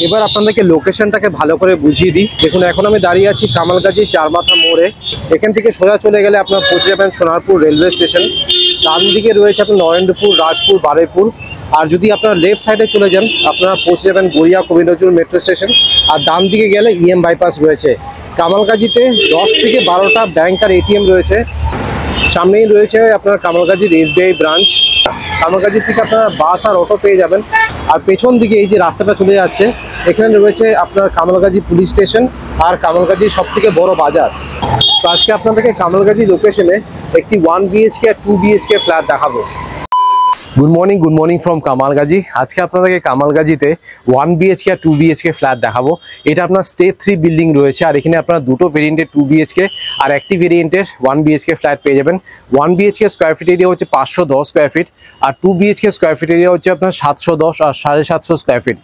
এবার আপনাদেরকে লোকেশনটাকে ভালো করে বুঝিয়ে দিই। দেখুন, এখন আমি দাঁড়িয়ে আছি কামালগাজী চারমাথা মোড়ে। এখান থেকে সোজা চলে গেলে আপনার পৌঁছে যাবেন সোনারপুর রেলওয়ে স্টেশন। ডান দিকে রয়েছে আপনার নরেন্দ্রপুর, রাজপুর, বারুইপুর। আর যদি আপনারা লেফট সাইডে চলে যান আপনারা পৌঁছে যাবেন গড়িয়া কবি নজরুল মেট্রো স্টেশন। আর ডান দিকে গেলে ইএম বাইপাস রয়েছে। কামালগাজীতে 10 থেকে 12টা ব্যাংক আর এটিএম রয়েছে। সামনেই রয়েছে আপনার কামালগাজীর এসবিআই ব্রাঞ্চ। কামালগাজী থেকে আপনারা বাস আর অটো পেয়ে যাবেন। আর পেছন দিকে এই যে রাস্তাটা চলে যাচ্ছে, এখানে রয়েছে আপনার কামালগাজী পুলিশ স্টেশন আর কামালগাজীর সব থেকে বড় বাজার। তো আজকে আপনাদেরকে কামালগাজী লোকেশনে একটি 1 BHK আর 2 BHK ফ্ল্যাট দেখাবো। Good morning from Kamalgazi. আজকে আপনাদেরকে কামালগাজীতে 1 BHK আর 2 BHK ফ্ল্যাট দেখাবো। এটা আপনার স্টেজ 3 বিল্ডিং রয়েছে। আর এখানে আপনারা দুটো ভেরিয়েন্টের 2 BHK আর একটি ভেরিয়েন্টের 1 BHK ফ্ল্যাট পেয়ে যাবেন। 1 BHK স্কোয়ার ফিট এরিয়া হচ্ছে 510 স্কোয়ার ফিট, আর 2 BHK স্কোয়ার ফিট এরিয়া হচ্ছে আপনার 710 আর 750 স্কোয়ার ফিট।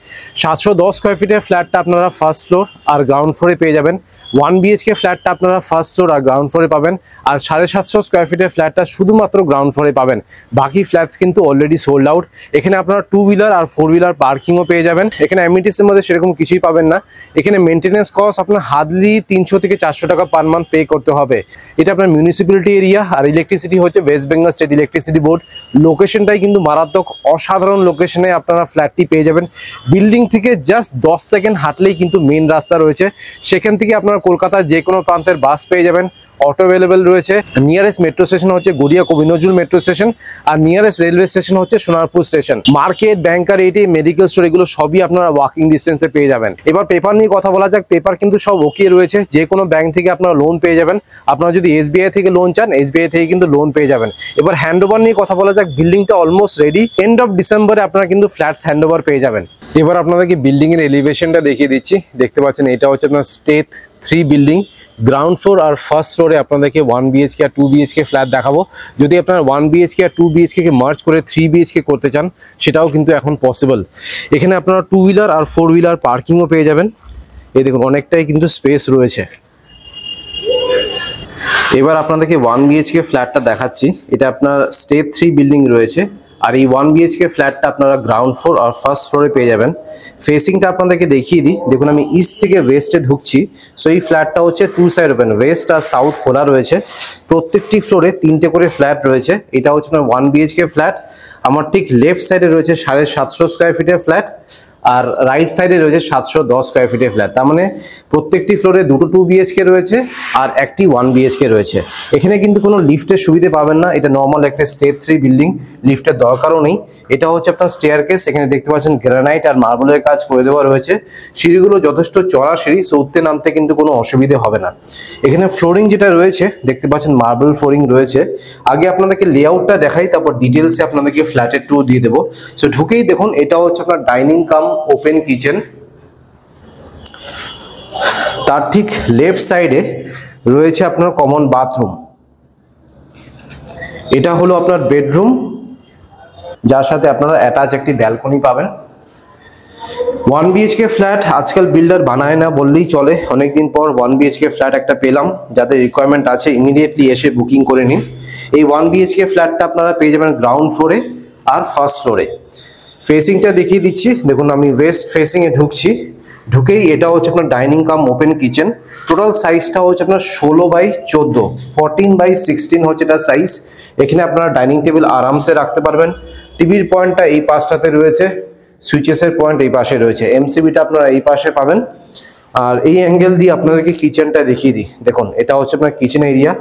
710 স্কোয়ার ফিটের ফ্ল্যাটটা আপনারা ফার্স্ট ফ্লোর আর গ্রাউন্ড ফ্লোরে পেয়ে যাবেন। 1 BHK ফ্ল্যাটটা আপনারা ফার্স্ট ফ্লোর আর গ্রাউন্ড ফ্লোরে পাবেন। আর 750 স্কোয়ার ফিটের ফ্ল্যাটটা শুধুমাত্র গ্রাউন্ড ফ্লোরে পাবেন। বাকি ফ্ল্যাটস কিন্তু অলরেডি সোল্ড আউট। এখানে আপনারা 2 হুইলার আর 4 হুইলার পার্কিংও পেয়ে যাবেন। এখানে অ্যামিনিটিসের মধ্যে সেরকম কিছুই পাবেন না। এখানে মেনটেন্যান্স কস্ট আপনার হার্ডলি 300 থেকে 400 টাকা পার মান্থ পে করতে হবে। এটা আপনার মিউনিসিপ্যালিটি এরিয়া, আর ইলেকট্রিসিটি হচ্ছে West Bengal state electricity board. লোকেশনটাই কিন্তু মারাত্মক, অসাধারণ লোকেশনে আপনারা ফ্ল্যাটটি পেয়ে যাবেন। বিল্ডিং থেকে জাস্ট 10 সেকেন্ড হাঁটলেই কিন্তু মেন রাস্তা রয়েছে। সেখান থেকে আপনারা কলকাতার যে কোনো প্রান্তের বাস পেয়ে যাবেন। অটো অ্যাভেলেবেল রয়েছে। নিয়ারেস্ট মেট্রো স্টেশন হচ্ছে গড়িয়া কবি নজরুল মেট্রো স্টেশন, আর নিয়ারেস্ট রেলওয়ে স্টেশন হচ্ছে সোনারপুর স্টেশন। মার্কেট, ব্যাংকার, এটিএম, মেডিকেল স্টোর এগুলো সবই আপনারা ওয়াকিং ডিস্টেন্সে পেয়ে যাবেন। এবার পেপার নিয়ে কথা বলা যাক। পেপার কিন্তু সব ওকে রয়েছে। যে কোনো ব্যাংক থেকে আপনারা লোন পেয়ে যাবেন। আপনারা যদি এসবিআই থেকে লোন চান, এসবিআই থেকে কিন্তু লোন পেয়ে যাবেন। এবার হ্যান্ডওভার নিয়ে কথা বলা যাক। বিল্ডিংটা অলমোস্ট রেডি। এন্ড অফ ডিসেম্বরে আপনারা কিন্তু ফ্ল্যাটস হ্যান্ডওভার পেয়ে যাবেন। এবার আপনাদেরকে বিল্ডিং এর এলিভেশনটা দেখিয়ে দিচ্ছি। দেখতে পাচ্ছেন এটা হচ্ছে আপনার স্টেজ 3 বিল্ডিং। গ্রাউন্ড ফ্লোর আর ফার্স্ট ফ্লোরে আপনাদেরকে 1 BHK আর 2 BHK ফ্ল্যাট দেখাবো। যদি আপনারা 1 BHK আর 2 BHK কে মার্জ করে 3 BHK করতে চান, সেটাও কিন্তু এখন পসিবল। এখানে আপনারা 2 হুইলার আর 4 হুইলার পার্কিংও পেয়ে যাবেন। এই দেখুন, অনেকটাই কিন্তু স্পেস রয়েছে। এবার আপনাদেরকে 1 BHK ফ্ল্যাটটা দেখাচ্ছি। এটা আপনার স্টেজ 3 বিল্ডিং রয়েছে। আর এই 1 BHK ফ্ল্যাটটা আপনারা গ্রাউন্ড ফ্লোর আর ফার্স্ট ফ্লোরে পেয়ে যাবেন। ফেসিংটা আপনাদেরকে দেখিয়ে দিই। দেখুন, আমি ইস্ট থেকে ওয়েস্টে ঢুকছি। সো এই ফ্ল্যাটটা হচ্ছে 2 সাইড ওপেন, ওয়েস্ট আর সাউথ খোলা রয়েছে। প্রত্যেকটি ফ্লোরে 3টে করে ফ্ল্যাট রয়েছে। এটা হচ্ছে আপনার 1 BHK ফ্ল্যাট। আমার ঠিক লেফট সাইডে রয়েছে 750 স্কোয়ার ফিটের ফ্ল্যাট, আর রাইট সাইডে রয়েছে 710 স্কোয়ার ফিটের ফ্ল্যাট। তার মানে প্রত্যেকটি ফ্লোরে দুটো 2 BHK রয়েছে আর একটি 1 BHK রয়েছে। এখানে কিন্তু কোনো লিফটের সুবিধা পাবেন না। এটা নর্মাল একটা স্টেজ 3 বিল্ডিং, লিফটের দরকারও নেই। এটা হচ্ছে আপনার স্টেয়ারকেস। এখানে দেখতে পাচ্ছেন গ্রানাইট আর মার্বেলের কাজ করে দেওয়া রয়েছে। সিঁড়িগুলো যথেষ্ট চড়া সিঁড়ি, সো উঠতে নামতে কিন্তু কোনো অসুবিধে হবে না। এখানে ফ্লোরিং যেটা রয়েছে দেখতে পাচ্ছেন মার্বেল ফ্লোরিং রয়েছে। আগে আপনাদেরকে লেআউটটা দেখাই, তারপর ডিটেলসে আপনাদেরকে ফ্ল্যাটের ট্যুর দিয়ে দেবো। সো ঢুকেই দেখুন, এটা হচ্ছে আপনার ডাইনিং কাম ওপেন কিচেন। তার ঠিক লেফট সাইডে রয়েছে আপনার কমন বাথরুম। এটা হলো আপনার বেডরুম, যার সাথে আপনারা অ্যাটাচ একটি ব্যালকনি পাবেন। 1 BHK ফ্ল্যাট আজকাল বিল্ডার বানায় না বললেই চলে। অনেকদিন পর 1 BHK ফ্ল্যাট একটা পেলাম। যাদের রিকোয়ারমেন্ট আছে ইমিডিয়েটলি এসে বুকিং করে নিন। এই 1 BHK ফ্ল্যাটটা আপনারা পেয়ে যাবেন গ্রাউন্ড ফ্লোরে আর ফার্স্ট ফ্লোরে। ফেসিংটা দেখিয়ে দিচ্ছি। দেখুন, আমি ওয়েস্ট ফেসিং এ ঢুকছি। ঢুকেই এটা হচ্ছে আপনার ডাইনিং কাম ওপেন কিচেন। টোটাল সাইজটা হচ্ছে আপনার 16x14, 14x16 হচ্ছে এটা সাইজ। এখানে আপনারা ডাইনিং টেবিল আরামসে রাখতে পারবেন। টিভির পয়েন্টটা এই পাশটাতে রয়েছে, সুইচেসের পয়েন্ট এই পাশে রয়েছে, এমসিবিটা আপনারা এই পাশে পাবেন। আর এই অ্যাঙ্গেল দিয়ে আপনাদেরকে কিচেনটা দেখিয়ে দিই। দেখুন, এটা হচ্ছে আপনার কিচেন এরিয়া।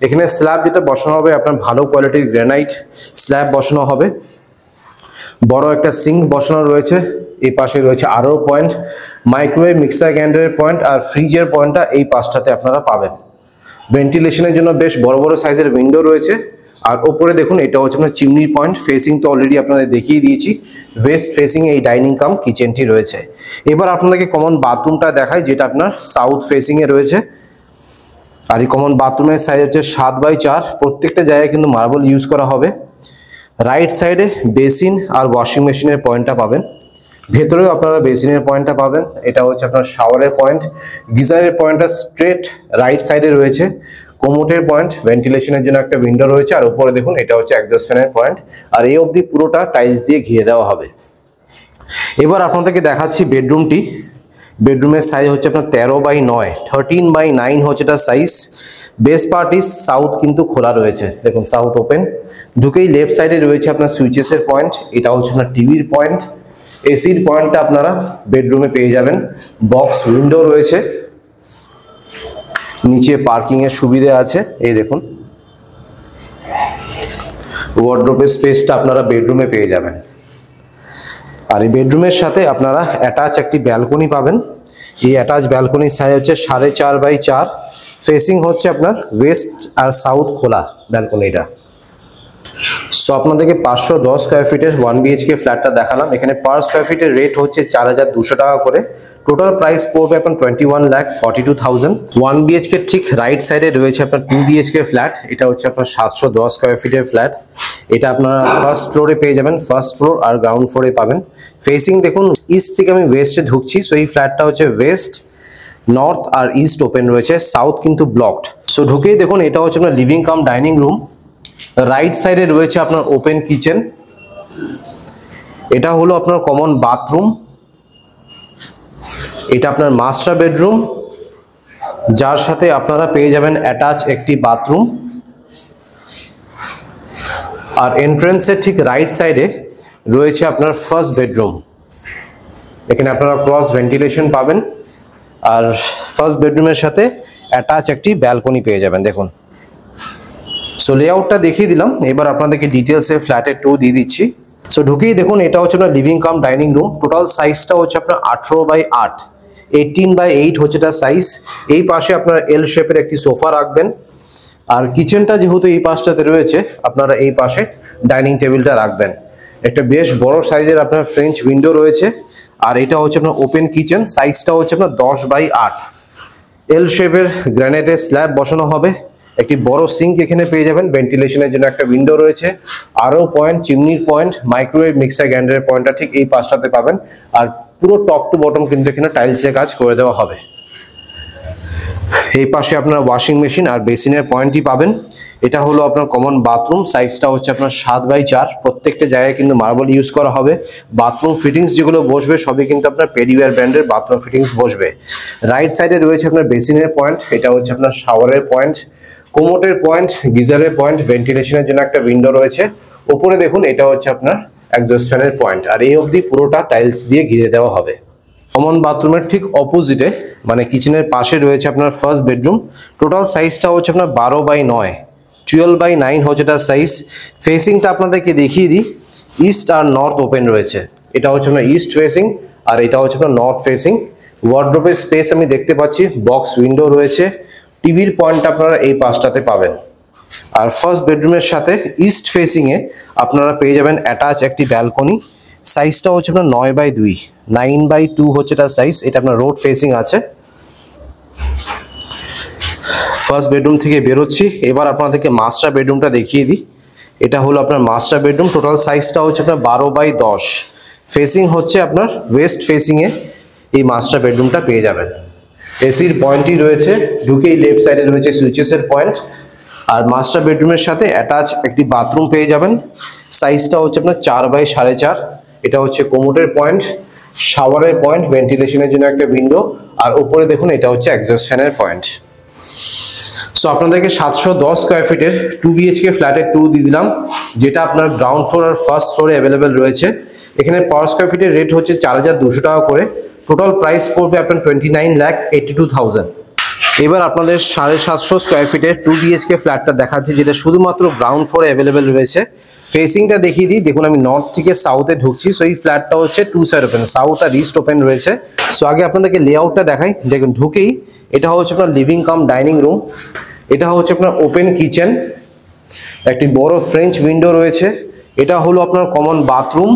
এখানে স্ল্যাব যেটা বসানো হবে আপনার ভালো কোয়ালিটির গ্রানাইট স্ল্যাব বসানো হবে। বড় একটা সিঙ্ক বসানো রয়েছে। এই পাশে রয়েছে আরও পয়েন্ট, মাইক্রোওয়েভ, মিক্সার গ্রাইন্ডারের পয়েন্ট আর ফ্রিজের পয়েন্টটা এই পাশটাতে আপনারা পাবেন। ভেন্টিলেশনের জন্য বেশ বড় বড় সাইজের উইন্ডো রয়েছে। আর ওপরে দেখুন, এটা হচ্ছে আপনার চিমনির পয়েন্ট। ফেসিং তো অলরেডি আপনাদের দেখিয়ে দিয়েছি। ওয়েস্ট ফেসিং এই ডাইনিং কাম কিচেনটি রয়েছে। এবার আপনাদেরকে কমন বাথরুমটা দেখায়, যেটা আপনার সাউথ ফেসিং এ রয়েছে। আর এই কমন বাথরুমের সাইজ হচ্ছে 7x4। প্রত্যেকটা জায়গায় কিন্তু মার্বেল ইউজ করা হবে। রাইট সাইডে বেসিন আর ওয়াশিং মেশিনের পয়েন্টটা পাবেন। ভেতরেও আপনারা বেসিনের পয়েন্টটা পাবেন। এটা হচ্ছে আপনার শাওয়ারের পয়েন্ট। গিজারের পয়েন্টটা স্ট্রেট রাইট সাইডে রয়েছে। কোমোটের পয়েন্ট, ভেন্টিলেশনের জন্য একটা উইন্ডো রয়েছে। আর উপরে দেখুন, এটা হচ্ছে এক্সস্ট ফ্যানের পয়েন্ট। আর এই অবধি পুরোটা টাইলস দিয়ে ঘিরে দেওয়া হবে। এবার আপনাদেরকে দেখাচ্ছি বেডরুমটি। বেডরুমের সাইজ হচ্ছে আপনার 13/9, 13/9 হচ্ছে এটা size. Base part is south কিন্তু খোলা রয়েছে, দেখুন সাউথ ওপেন। ঢুকেই লেফট সাইডে রয়েছে আপনার সুইচেসের পয়েন্ট, এটা হচ্ছে আপনার টিভির পয়েন্ট। এসির পয়েন্টটা আপনারা বেডরুমে পেয়ে যাবেন। বক্স উইন্ডো রয়েছে, নিচে পার্কিং এর সুবিধা আছে, এই দেখুন। ওয়ার্ডরোবের স্পেসটা আপনারা বেডরুমে পেয়ে যাবেন। আর এই বেডরুমের সাথে আপনারা অ্যাটাচ একটি ব্যালকনি পাবেন। এই অ্যাটাচ ব্যালকনির সাইজ হচ্ছে 4.5/4, ফেসিং হচ্ছে আপনার ওয়েস্ট আর সাউথ খোলা ব্যালকনিটা। সো আপনাদেরকে 510 স্কোয়ার ফিটের 1 BHK ফ্ল্যাটটা দেখালাম। এখানে পার স্কোয়ার ফিটের রেট হচ্ছে 4,200 টাকা করে। টোটাল প্রাইস পড়বে আপনার 21,42,000। 1 BHK ঠিক রাইট সাইডে রয়েছে আপনার 2 BHK ফ্ল্যাট, এটা হচ্ছে আপনার 710 স্কোয়ার ফিটের ফ্ল্যাট। এটা আপনারা ফার্স্ট ফ্লোরে পেয়ে যাবেন, ফার্স্ট ফ্লোর আর গ্রাউন্ড ফ্লোরে পাবেন। ফেসিং দেখুন ইস্ট থেকে আমি ওয়েস্টে ঢুকছি, সো এই ফ্ল্যাটটা হচ্ছে ওয়েস্ট, নর্থ আর ইস্ট ওপেন রয়েছে, সাউথ কিন্তু ব্লকড। সো ঢুকেই দেখুন এটা হচ্ছে আপনার living cum dining room. Right সাইডে রয়েছে আপনার ওপেন কিচেন, এটা হলো আপনার কমন বাথরুম, এটা আপনার মাস্টার বেডরুম, যার সাথে আপনারা পেয়ে যাবেন অ্যাটাচ একটি বাথরুম। আর এন্ট্রান্সের ঠিক রাইট সাইডে রয়েছে আপনার ফার্স্ট বেডরুম। এখানে আপনারা ক্রস ভেন্টিলেশন পাবেন, আর ফার্স্ট বেডরুমের সাথে অ্যাটাচ একটি ব্যালকনি পেয়ে যাবেন, দেখুন। সো লেআউটটা দেখিয়ে দিলাম, এবার আপনাদেরকে ডিটেলসে ফ্ল্যাটের ট্যুর দিয়ে দিচ্ছি। সো ঢুকেই দেখুন এটা হচ্ছে আপনার living cum dining room. Total সাইজটা হচ্ছে আপনার 18/8, 18/8 হচ্ছে এটা সাইজ। এই পাশে আপনারা এল শেপের একটি সোফা রাখবেন। আর কিচেনটা যেহেতু এই পাশটাতে রয়েছে, আপনারা এই পাশে ডাইনিং টেবিলটা রাখবেন। একটা বেশ বড় সাইজের আপনার ফ্রেঞ্চ উইন্ডো রয়েছে। আর এটা হচ্ছে আপনার ওপেন কিচেন, সাইজটা হচ্ছে আপনার 10/8। এল শেপের গ্রানাইটের স্ল্যাব বসানো হবে। একটি বড় সিঙ্ক এখানে পেয়ে যাবেন, ভেন্টিলেশনের জন্য একটা উইন্ডো রয়েছে। আরও পয়েন্ট, চিমনির পয়েন্ট, মাইক্রোওয়েভ, মিক্সার গ্রাইন্ডারের পয়েন্টটা ঠিক এই পাশটাতে পাবেন। আর পুরো টপ টু বটম কিন্তু এখানে টাইলসের কাজ করে দেওয়া হবে। এই পাশে আপনার ওয়াশিং মেশিন আর বেসিনের পয়েন্টই পাবেন। এটা হলো আপনার কমন বাথরুম, সাইজটা হচ্ছে আপনার 7/4। প্রত্যেকটা জায়গায় কিন্তু মার্বেল ইউজ করা হবে। বাথরুম ফিটিংস যেগুলো বসবে সবই কিন্তু আপনার পেডিওয়ার ব্র্যান্ডের বাথরুম ফিটিংস বসবে। রাইট সাইডে রয়েছে আপনার বেসিনের পয়েন্ট, এটা হচ্ছে আপনার শাওয়ারের পয়েন্ট, কোমোটের পয়েন্ট, গিজারের পয়েন্ট, ভেন্টিলেশনের জন্য একটা উইন্ডো রয়েছে। উপরে দেখুন এটা হচ্ছে আপনার এক্সস্ট ফ্যানের পয়েন্ট। আর এই অবধি পুরোটা টাইলস দিয়ে ঘিরে দেওয়া হবে। কমন বাথরুমের ঠিক অপোজিটে মানে কিচেনের পাশে রয়েছে আপনার ফার্স্ট বেডরুম। টোটাল সাইজটা হচ্ছে আপনার 12/9, 12/9 হচ্ছে এটার সাইজ। ফেসিংটা আপনাদেরকে দেখিয়ে দিই, ইস্ট আর নর্থ ওপেন রয়েছে। এটা হচ্ছে আপনার ইস্ট ফেসিং আর এটা হচ্ছে আপনার নর্থ ফেসিং। ওয়ার্ডরোবের স্পেস আমি দেখতে পাচ্ছি, বক্স উইন্ডো রয়েছে। টিভির পয়েন্ট আপনারা এই পাশটাতে পাবেন। আর ফার্স্ট বেডরুমের সাথে ইস্ট ফেসিংয়ে আপনারা পেয়ে যাবেন অ্যাটাচ একটি ব্যালকনি। সাইজটা হচ্ছে আপনার 9/2, 9/2 হচ্ছে এটা সাইজ। এটা আপনার রোড ফেসিং আছে। ফার্স্ট বেডরুম থেকে বেরোচ্ছি, এবার আপনাদেরকে মাস্টার বেডরুমটা দেখিয়ে দিই। এটা হলো আপনার মাস্টার বেডরুম। টোটাল সাইজটা হচ্ছে আপনার 12/10। ফেসিং হচ্ছে আপনার ওয়েস্ট ফেসিংয়ে এই মাস্টার বেডরুমটা পেয়ে যাবেন। এসির পয়েন্টই রয়েছে, ঢুকেই লেফট সাইডে রয়েছে সুইচেসের পয়েন্ট। আর মাস্টার বেডরুমের সাথে অ্যাটাচ একটি বাথরুম পেয়ে যাবেন। সাইজটা হচ্ছে আপনার 4/4.5। এটা হচ্ছে কোমোটের পয়েন্ট, শাওয়ারের পয়েন্ট, ভেন্টিলেশনের জন্য একটা উইন্ডো। আর উপরে দেখুন এটা হচ্ছে এক্সস্ট ফ্যানের পয়েন্ট। সো আপনাদেরকে 710 স্কোয়ার ফিটের 2 BHK ফ্ল্যাটের ট্যুর দিয়ে দিলাম, যেটা আপনার গ্রাউন্ড ফ্লোর আর ফার্স্ট ফ্লোরে অ্যাভেলেবেল রয়েছে। এখানে পার স্কোয়ার ফিটের রেট হচ্ছে 4,200 টাকা করে। টোটাল প্রাইস পড়বে আপনার 29,82,000। এবার আপনাদের 750 স্কোয়ার ফিটের 2 BHK ফ্ল্যাটটা দেখাচ্ছি, যেটা শুধুমাত্র গ্রাউন্ড ফ্লোরে অ্যাভেলেবেল রয়েছে। ফেসিংটা দেখিয়ে দিই, দেখুন আমি নর্থ থেকে সাউথে ঢুকছি। সো এই ফ্ল্যাটটা হচ্ছে 2 সাইড ওপেন, সাউথ আর ইস্ট ওপেন রয়েছে। সো আগে আপনাদেরকে লেআউটটা দেখাই, দেখুন ঢুকেই এটা হচ্ছে আপনার লিভিং কাম ডাইনিং রুম। এটা হচ্ছে আপনার ওপেন কিচেন, একটি বড় ফ্রেঞ্চ উইন্ডো রয়েছে। এটা হলো আপনার কমন বাথরুম।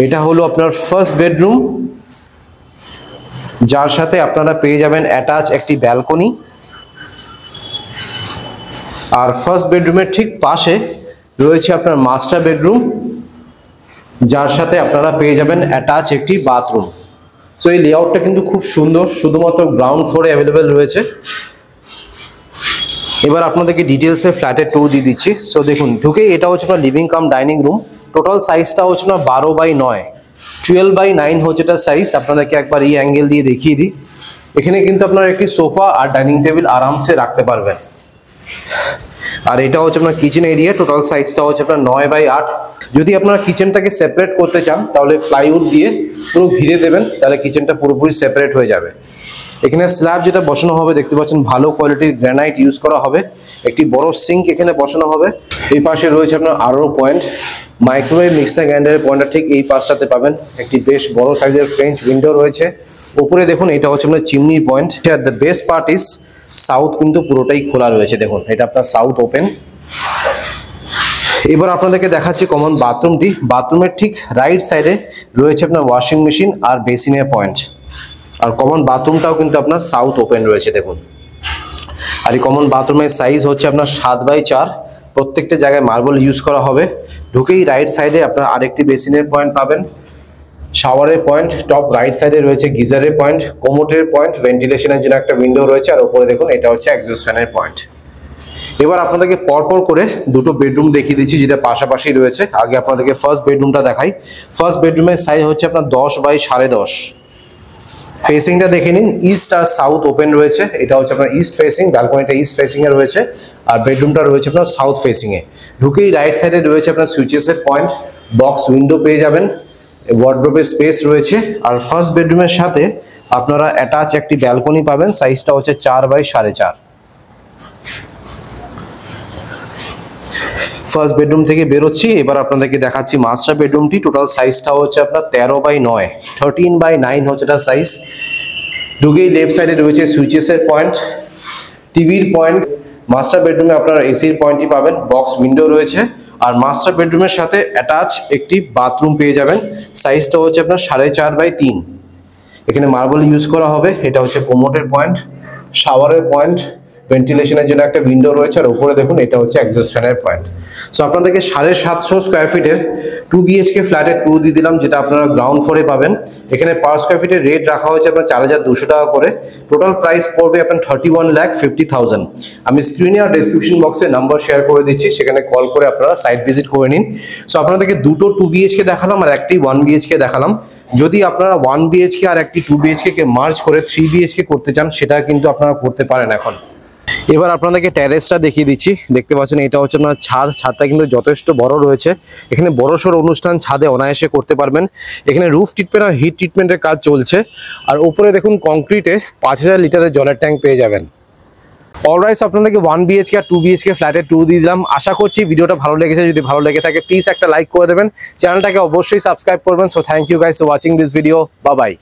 এটা হলো আপনার ফার্স্ট বেডরুম, যার সাথে আপনারা পেয়ে যাবেন অ্যাটাচ একটি ব্যালকনি। আর ফার্স্ট বেডরুমের ঠিক পাশে রয়েছে আপনার মাস্টার বেডরুম, যার সাথে আপনারা পেয়ে যাবেন অ্যাটাচ একটি বাথরুম। সো এই লেআউটটা কিন্তু খুব সুন্দর, শুধুমাত্র গ্রাউন্ড ফ্লোরে অ্যাভেলেবেল রয়েছে। এবার আপনাদেরকে ডিটেলসে ফ্ল্যাটের ট্যুর দিয়ে দিচ্ছি। সো দেখুন ঢুকেই এটা হচ্ছে আপনার living cum dining room. Total সাইজটা হচ্ছে না 12/9, 12/9 হচ্ছে এটা সাইজ। আপনাদেরকে একবার এই অ্যাঙ্গেল দিয়ে দেখিয়ে দিই। এখানে কিন্তু আপনারা একটি সোফা আর ডাইনিং টেবিল আরামসে রাখতে পারবেন। আর এটা হচ্ছে আপনার কিচেন এরিয়া, টোটাল সাইজটা হচ্ছে আপনার 9/8। যদি আপনারা কিচেনটাকে সেপারেট করতে চান তাহলে প্লাইউড দিয়ে পুরো ঘিরে দেবেন, তাহলে কিচেনটা পুরোপুরি সেপারেট হয়ে যাবে। এখানে স্ল্যাব যেটা বসানো হবে দেখতে পাচ্ছেন ভালো কোয়ালিটির গ্রানাইট ইউজ করা হবে। একটি বড় সিঙ্ক এখানে বসানো হবে। এই পাশে রয়েছে আপনার আরো পয়েন্ট, মাইক্রোওয়েভ মিক্সার গ্রাইন্ডারের পয়েন্টটা ঠিক এই পাশটাতে পাবেন। একটি বেশ বড় সাইজের ফ্রেঞ্চ উইন্ডো রয়েছে। উপরে দেখুন এটা হচ্ছে আপনার chimney point. The best part is south কিন্তু পুরোটাই খোলা রয়েছে, দেখুন এটা আপনার সাউথ ওপেন। এবার আপনাদেরকে দেখাচ্ছি কমন বাথরুমটি। বাথরুমের ঠিক রাইট সাইডে রয়েছে আপনার ওয়াশিং মেশিন আর বেসিনের পয়েন্ট। আর কমন বাথরুমটাও কিন্তু আপনার সাউথ ওপেন রয়েছে, দেখুন। আর এই কমন বাথরুমের সাইজ হচ্ছে আপনার 7/4। প্রত্যেকটা জায়গায় মার্বেল ইউজ করা হবে। ঢুকেই রাইট সাইডে আপনার আরেকটি বেসিনের পয়েন্ট পাবেন, শাওয়ারের পয়েন্ট, টপ রাইট সাইডে রয়েছে গিজারের পয়েন্ট, কোমোটের পয়েন্ট, ভেন্টিলেশনের জন্য একটা উইন্ডো রয়েছে, আর উপরে দেখুন এটা হচ্ছে এক্সস্ট ফ্যানের পয়েন্ট। এবার আপনাদেরকে পরপর করে দুটো বেডরুম দেখিয়ে দিচ্ছি যেটা পাশাপাশি রয়েছে। আগে আপনাদেরকে ফার্স্ট বেডরুমটা দেখাই। ফার্স্ট বেডরুমের সাইজ হচ্ছে আপনার 10/10.5। ফেসিংটা দেখে নিন, ইস্ট আর সাউথ ওপেন রয়েছে। এটা হচ্ছে আপনার ইস্ট ফেসিং, ব্যালকনিটা ইস্ট ফেসিং এ রয়েছে, আর বেডরুমটা রয়েছে আপনার সাউথ ফেসিং এ। ঢুকেই রাইট সাইডে রয়েছে আপনার সুইচেসের পয়েন্ট, বক্স উইন্ডো পেয়ে যাবেন, ওয়ার্ডরোবের স্পেস রয়েছে। আর ফার্স্ট বেডরুমের সাথে আপনারা অ্যাটাচ একটি ব্যালকনি পাবেন, সাইজটা হচ্ছে 4/4.5। ফার্স্ট বেডরুম থেকে বেরোচ্ছি, এবার আপনাদেরকে দেখাচ্ছি মাস্টার বেডরুমটি। টোটাল সাইজটা হচ্ছে আপনার 13/9, 13/9 হচ্ছে এটা সাইজ। ঢুকেই লেফট সাইডে রয়েছে সুইচেসের পয়েন্ট, টিভির পয়েন্ট। মাস্টার বেডরুমে আপনারা এসির পয়েন্টই পাবেন, বক্স উইন্ডো রয়েছে। আর মাস্টার বেডরুমের সাথে অ্যাটাচ একটি বাথরুম পেয়ে যাবেন, সাইজটা হচ্ছে আপনার 4.5/3। এখানে মার্বেল ইউজ করা হবে। এটা হচ্ছে কোমোটের পয়েন্ট, শাওয়ারের পয়েন্ট, ভেন্টিলেশনের জন্য একটা উইন্ডো রয়েছে, আর উপরে দেখুন এটা হচ্ছে এক্সস্ট ফ্যানের পয়েন্ট। সো আপনাদেরকে 750 স্কোয়ার ফিটের 2 BHK ফ্ল্যাটের ট্যুর দিয়ে দিলাম, যেটা আপনারা গ্রাউন্ড ফ্লোরে পাবেন। এখানে পার স্কোয়ার ফিটের রেট রাখা হয়েছে আপনার 4200 টাকা করে। টোটাল প্রাইস পড়বে আপনার 31,50,000। আমি স্ক্রিনে আর ডেসক্রিপশন বক্সে নাম্বার শেয়ার করে দিচ্ছি, সেখানে কল করে আপনারা সাইট ভিজিট করে নিন। সো আপনাদেরকে দুটো 2 BHK দেখালাম আর একটি 1 BHK দেখালাম। যদি আপনারা 1 BHK আর একটি 2 BHK কে মার্জ করে 3 BHK করতে চান, সেটা কিন্তু আপনারা করতে পারেন এখন। এবার আপনাদেরকে ট্যারেসটা দেখিয়ে দিচ্ছি। দেখতে পাচ্ছেন এটা হচ্ছে আপনার ছাদ। ছাদটা কিন্তু যথেষ্ট বড় রয়েছে। এখানে বড়সড় অনুষ্ঠান ছাদে অনায়াসে করতে পারবেন। এখানে রুফ ট্রিটমেন্ট আর হিট ট্রিটমেন্টের কাজ চলছে। আর উপরে দেখুন কংক্রিটে 5000 লিটারের জলের ট্যাঙ্ক পেয়ে যাবেন। অলরাইট, আপনাদেরকে 1 BHK আর 2 BHK ফ্ল্যাটের ট্যুর দিয়ে দিলাম। আশা করছি ভিডিওটা ভালো লেগেছে। যদি ভালো লেগে থাকে প্লিজ একটা লাইক করে দেবেন, চ্যানেলটাকে অবশ্যই সাবস্ক্রাইব করবেন। So thank you guys for watching this video. Bye by.